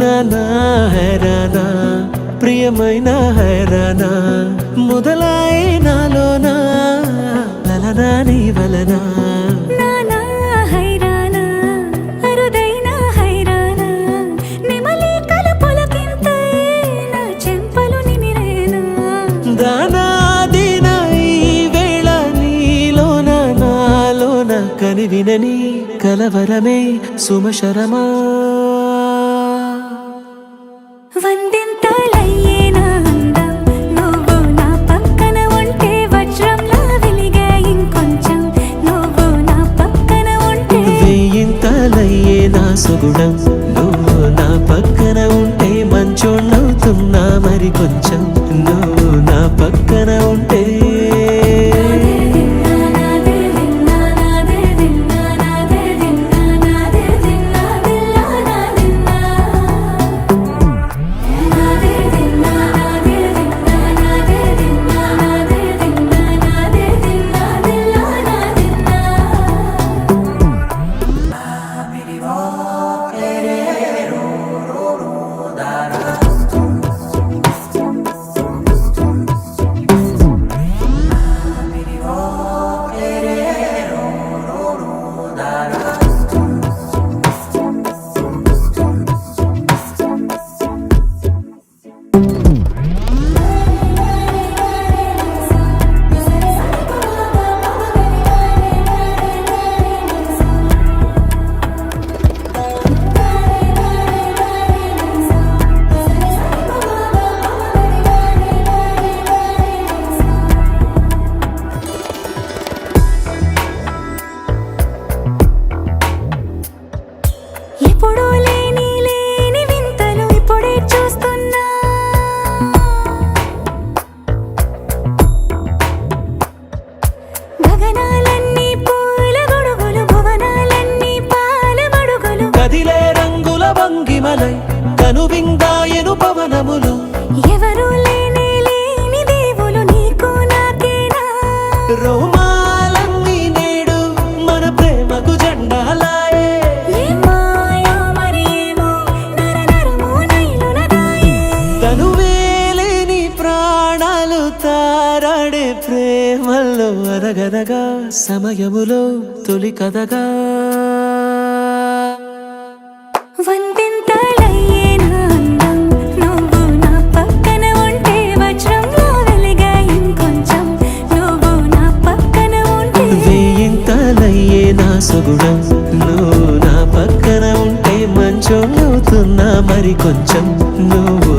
నానా హైరానా ప్రియమైన హైరానా మొదలాయి నాలోనా లలనా నీ వలనా నానా హైరానా అరుదైన హైరానా నిమలి కలపులకింతై నా చెంపలు నిమిరేనా దానాదిన ఈ వేళ నీలోన నాలోన కనివినని కలవరమే సుమశరమా వందింతలయ్యేనా అందం నువ్వు నా పక్కన ఉంటే వజ్రంలా వెలిగే ఇంకొంచెం నువ్వు నా పక్కన ఉంటే వెయ్యింతలయ్యే నా సుగుణం నువ్వు నా పక్కన ఉంటే మంచోణ్ణవుతున్నా మరి కొంచెం నువ్వు నా పక్కన ఉంటే ఎప్పుడూ లేని వింతలు ఇప్పుడే చూస్తున్నా గగనాలన్నీ పూల గొడుగులు భువనాలన్నీ పాల మడుగులు కదిలే రంగుల భంగిమలై కనువిందాయను పవనములు ఎవరూ లేని దేవులు నీకు నాకేనా రోమాలన్నీ నేడు మన ప్రేమకు జెండాలాయే మాయా మరేమో నరనరమో నైలునదాయే తనువేలేని ప్రాణాలు తారాడే ప్రేమల్లో అరగదగా సమయములో తొలి కథగా వందింతలయ్యేనా అందం నువ్వు నా పక్కన ఉంటే వజ్రంలా వెలిగే ఇంకొంచెం నువ్వు నా పక్కన ఉంటే వెయ్యింతలయ్యే నా సుగుణం నువ్వు నా పక్కన ఉంటే మంచోళ్ళవుతున్నా మరి కొంచెం నువ్వు